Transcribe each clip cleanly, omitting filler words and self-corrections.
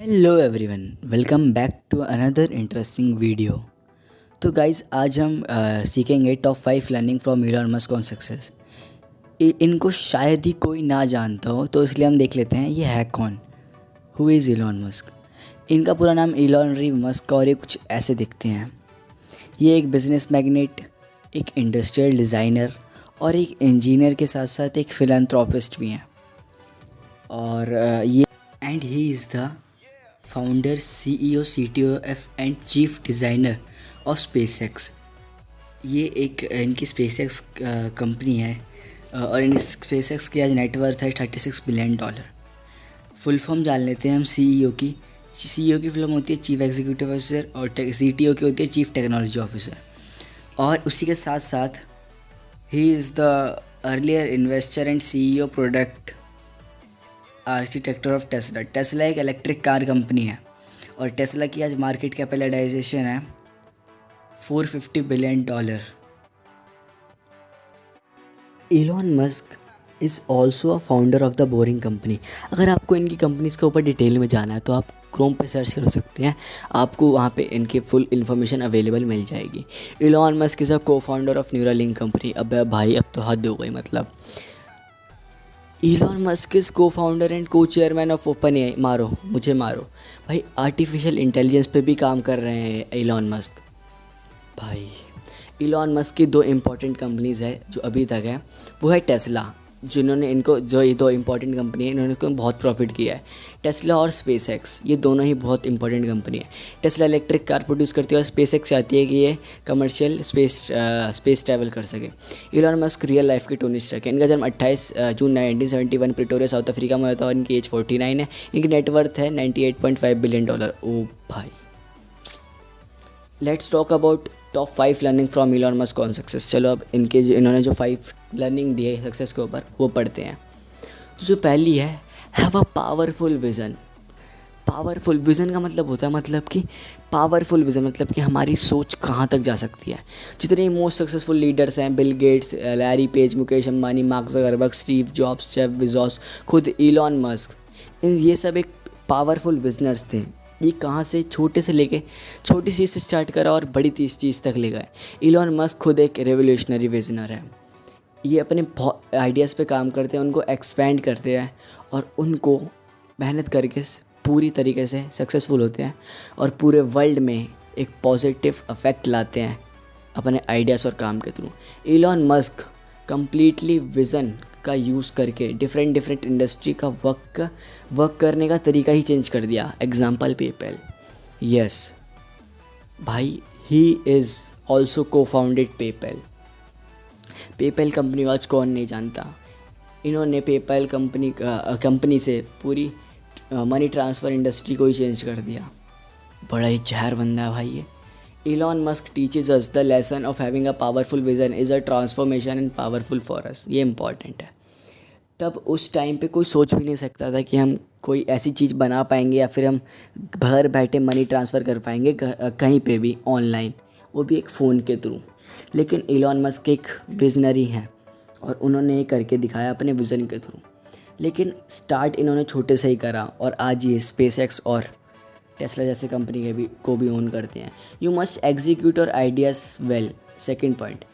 Hello everyone, welcome back to another interesting video. तो guys, आज हम सीखेंगे top 5 learning from Elon Musk on success. इनको शायद ही कोई ना जानता हो, तो इसलिए हम देख लेते हैं ये है कौन। Who is Elon Musk. इनका पूरा नाम इलॉन री मस्क और ये कुछ ऐसे दिखते हैं। ये एक बिजनेस मैग्नेट, एक इंडस्ट्रियल डिज़ाइनर और एक इंजीनियर के साथ साथ एक फिलैंथ्रोपिस्ट भी हैं। और ये and he is the founder, CEO, CTO and chief designer of SpaceX. ये एक इनकी स्पेसएक्स कंपनी है और इन स्पेसएक्स की आज नेटवर्थ है $36 बिलियन। फुल फॉर्म जान लेते हैं हम CEO की। CEO की फुल फॉर्म होती है चीफ एग्जीक्यूटिव ऑफिसर और CTO की होती है चीफ टेक्नोलॉजी ऑफिसर। और उसी के साथ साथ he is the earlier investor and CEO product architecture of Tesla. Tesla एक इलेक्ट्रिक कार कंपनी है और टेस्ला की आज मार्केट कैपिटलाइजेशन है $450 billion. Elon Musk is also a founder of the boring company. अगर आपको इनकी कंपनीज़ के ऊपर डिटेल में जाना है तो आप क्रोम पे सर्च कर सकते हैं, आपको वहाँ पे इनकी फुल इन्फॉर्मेशन अवेलेबल मिल जाएगी। इलॉन मस्क इज़ अ को फाउंडर ऑफ न्यूरालिंक कंपनी। अब भाई, अब तो हद हो गई। मतलब इलॉन मस्क इज़ को फाउंडर एंड को चेयरमैन ऑफ ओपन AI। मुझे मारो भाई, आर्टिफिशियल इंटेलिजेंस पे भी काम कर रहे हैं इलॉन मस्क। भाई, इलॉन मस्क की 2 इम्पॉर्टेंट कंपनीज़ है जो अभी तक है, वो है टेस्ला, जिन्होंने इनको जो ये 2 इम्पॉर्टेंट कंपनी है, इन्होंने इनको बहुत प्रॉफिट किया है। टेस्ला और स्पेसएक्स, ये दोनों ही बहुत इंपॉर्टेंट कंपनी है। टेस्ला इलेक्ट्रिक कार प्रोड्यूस करती है और स्पेसएक्स चाहती है कि ये कमर्शियल स्पेस ट्रैवल कर सके। इलॉन मस्क रियल लाइफ के टोनी स्टार्क है। इनका जन्म 28 जून 1971 प्रिटोरिया, साउथ अफ्रीका में होता है और इनकी एज 49 है। इनकी नेटवर्थ है $98.5 बिलियन। ओ भाई, let's talk about top 5 learning from Elon Musk on success. चलो अब इन्होंने जो 5 लर्निंग दी है सक्सेस के ऊपर वो पढ़ते हैं। तो जो पहली है, have a powerful vision. Powerful vision का मतलब होता है, मतलब कि पावरफुल विज़न मतलब कि हमारी सोच कहाँ तक जा सकती है। जितने मोस्ट सक्सेसफुल लीडर्स हैं, Bill Gates, Larry page, Mukesh Ambani, mark Zuckerberg, Steve jobs, Jeff Bezos, खुद इलॉन मस्क, ये सब एक पावरफुल विजनर्स थे। ये कहाँ से छोटे से लेके छोटी चीज़ से स्टार्ट करा और बड़ी चीज़ तक ले गए। इलॉन मस्क खुद एक रेवोल्यूशनरी विजनर है। ये अपने बहुत आइडियाज़ पे काम करते हैं, उनको एक्सपेंड करते हैं और उनको मेहनत करके पूरी तरीके से सक्सेसफुल होते हैं और पूरे वर्ल्ड में एक पॉजिटिव इफेक्ट लाते हैं अपने आइडियाज़ और काम के through. Elon Musk completely vision का यूज़ करके डिफरेंट इंडस्ट्री का वर्क करने का तरीका ही चेंज कर दिया। Example PayPal. यस भाई, ही इज़ ऑल्सो को फाउंडेड पेपैल। पेपैल कंपनी आज कौन नहीं जानता। इन्होंने पेपैल कंपनी से पूरी मनी ट्रांसफ़र इंडस्ट्री को ही चेंज कर दिया। बड़ा ही जहर बंदा है भाई ये। Elon Musk teaches us the lesson of having a powerful vision is a transformation and powerful for us. ये इंपॉर्टेंट है। तब उस टाइम पे कोई सोच भी नहीं सकता था कि हम कोई ऐसी चीज़ बना पाएंगे या फिर हम घर बैठे मनी ट्रांसफ़र कर पाएंगे कहीं पे भी ऑनलाइन, वो भी एक फ़ोन के थ्रू। लेकिन इलॉन मस्क एक विजनरी हैं और उन्होंने ये करके दिखाया अपने विज़न के थ्रू। लेकिन स्टार्ट इन्होंने छोटे से ही करा और आज ये स्पेसएक्स और टेस्ला जैसे कंपनी को भी ओन करते हैं। यू मस्ट एग्जीक्यूट और ideas well. Second point,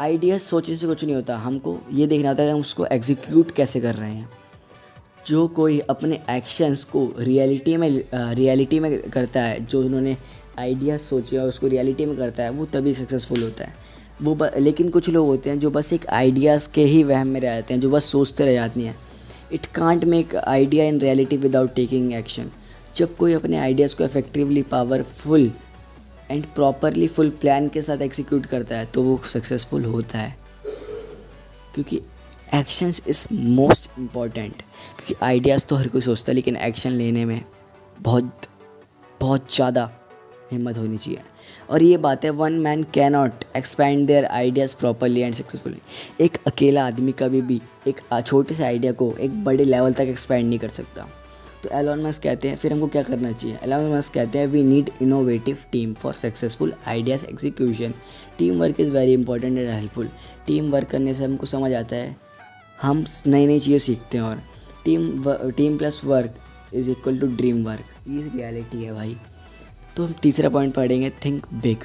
ideas सोचने से कुछ नहीं होता, हमको ये देखना होता है हम उसको एग्जीक्यूट कैसे कर रहे हैं। जो कोई अपने एक्शंस को रियलिटी में करता है, जो उन्होंने आइडियाज़ सोचे और उसको रियलिटी में करता है, वो तभी सक्सेसफुल होता है। लेकिन कुछ लोग होते हैं जो बस एक आइडियाज़ के ही वहम में रह जाते हैं, जो बस सोचते रह जाती हैं। It can't make idea in reality without taking action. जब कोई अपने आइडियाज़ को effectively, powerful and properly full plan के साथ एग्जीक्यूट करता है तो वो सक्सेसफुल होता है। क्योंकि एक्शंस इज़ मोस्ट इम्पॉर्टेंट। क्योंकि आइडियाज़ तो हर कोई सोचता है, लेकिन एक्शन लेने में बहुत बहुत ज़्यादा हिम्मत होनी चाहिए। और ये बात है, one man can not expand there ideas properly and successfully. एक अकेला आदमी कभी भी एक छोटे से आइडिया को एक बड़े लेवल तक एक्सपैंड नहीं कर सकता। तो एलॉन मस्क कहते हैं फिर हमको क्या करना चाहिए। एलॉन मस्क कहते हैं we need innovative team for successful ideas execution. Team work is very important and helpful. Team work करने से हमको समझ आता है, हम नई चीज़ें सीखते हैं और team plus work is equal to dream work, ये रियलिटी है भाई। तो हम तीसरा पॉइंट पढ़ेंगे, think big.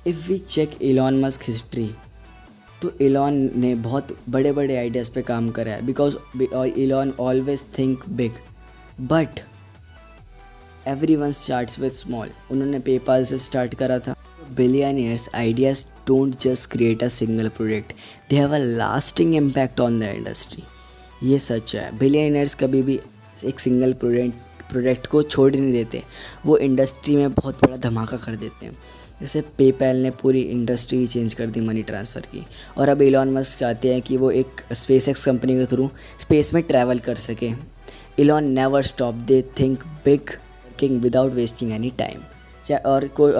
If we check Elon Musk history, तो इलॉन ने बहुत बड़े बड़े आइडियाज़ पे काम करा है, because Elon always think big, but everyone starts with small. उन्होंने पेपाल से स्टार्ट करा था। Billionaires ideas don't just create a single product, they have a lasting impact on the industry. ये सच है, बिलियनियर्स कभी भी एक सिंगल प्रोडक्ट को छोड़ नहीं देते, वो इंडस्ट्री में बहुत बड़ा धमाका कर देते हैं। जैसे पेपैल ने पूरी इंडस्ट्री चेंज कर दी मनी ट्रांसफ़र की, और अब इलॉन मस्क चाहते हैं कि वो एक स्पेस एक्स कंपनी के थ्रू स्पेस में ट्रैवल कर सके। Elon never stop, they think big, working without wasting any time. और कोई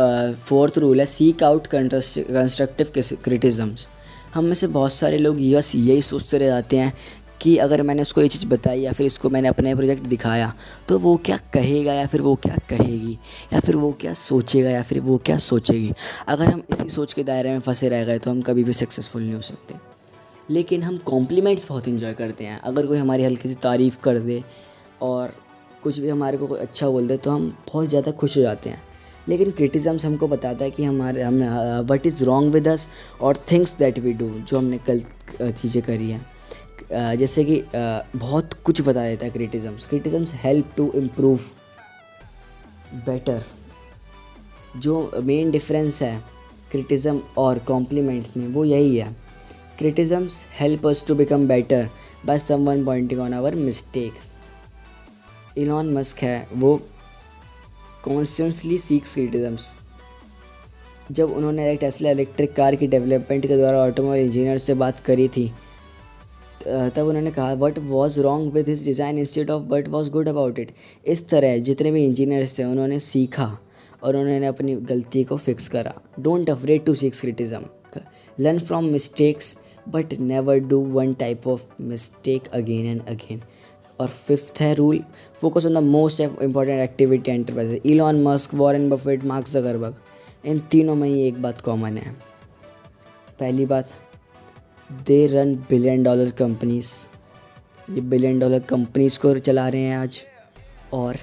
फोर्थ रूल है, सीक आउट कंस्ट्रक्टिव क्रिटिज़म्स। हम में से बहुत सारे लोग बस यही सोचते रह जाते हैं कि अगर मैंने उसको ये चीज़ बताई या फिर इसको मैंने अपने प्रोजेक्ट दिखाया तो वो क्या कहेगा या फिर वो क्या कहेगी, या फिर वो क्या सोचेगा या फिर वो क्या सोचेगी। अगर हम इसी सोच के दायरे में फंसे रह गए तो हम कभी भी सक्सेसफुल नहीं हो सकते। लेकिन हम कॉम्प्लीमेंट्स बहुत इन्जॉय करते हैं। अगर कोई हमारी हल्की सी तारीफ़ कर दे और कुछ भी हमारे को कोई अच्छा बोल दे तो हम बहुत ज़्यादा खुश हो जाते हैं। लेकिन क्रिटिज़म्स हमको बताता है कि हम what is wrong with us और थिंग्स दैट वी डू, जो हमने गलत चीज़ें करी हैं। जैसे कि बहुत कुछ बता देता है criticisms help to improve better. जो मेन डिफरेंस है क्रिटिज़म और कॉम्प्लीमेंट्स में वो यही है, criticisms help us to become better by someone pointing on our mistakes. Elon Musk है, वो कॉन्स्टेंटली सीक्स क्रिटिज़म्स। जब उन्होंने टेस्ला इलेक्ट्रिक कार की डेवलपमेंट के द्वारा ऑटोमोबाइल इंजीनियर से बात करी थी, तब उन्होंने कहा what was wrong with his design instead of what was good about it. इस तरह जितने भी इंजीनियर्स थे उन्होंने सीखा और उन्होंने अपनी गलती को फिक्स करा। Don't afraid to seek criticism, learn from mistakes but never do one type of mistake again and again. और फिफ्थ है rule, focus on the most important activity enterprise. Elon Musk, Warren Buffett, Mark Zuckerberg, इन तीनों में ही एक बात common है। पहली बात, दे रन $1 बिलियन कंपनीज, ये $1 बिलियन कंपनीज़ को चला रहे हैं आज। और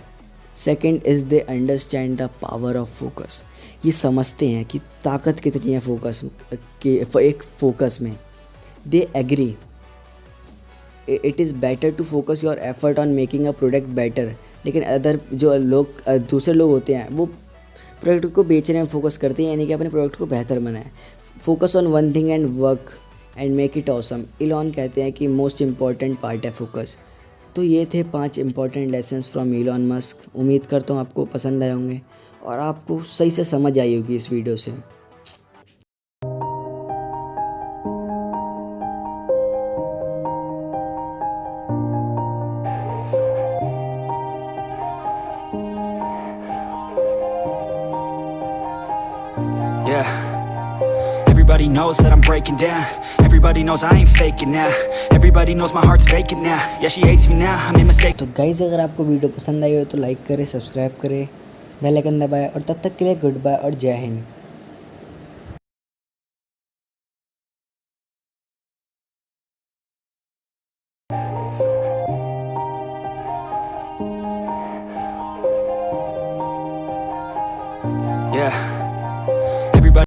second is they understand the power of focus, ये समझते हैं कि ताकत कितनी है फोकस के, एक फोकस में। They agree it is better to focus your effort on making a product better. लेकिन अदर जो लोग दूसरे लोग होते हैं वो प्रोडक्ट को बेचने में फोकस करते हैं, यानी कि अपने प्रोडक्ट को बेहतर बनाएं। Focus on one thing and work and make it awesome. Elon कहते हैं कि मोस्ट इम्पॉर्टेंट पार्ट है फोकस। तो ये थे 5 important lessons from Elon Musk. उम्मीद करता हूँ आपको पसंद आए होंगे और आपको सही से समझ आई होगी इस वीडियो से। Yeah, everybody knows that I'm breaking down. Everybody knows I ain't faking now. Everybody knows my heart's vacant now. Yeah, she hates me now, I made mistakes. तो गाइज़, अगर आपको वीडियो पसंद आई हो तो लाइक करें, subscribe करें, bell icon दबाएं, और तब तक के लिए गुड बाय और जय हिंद। Yeah.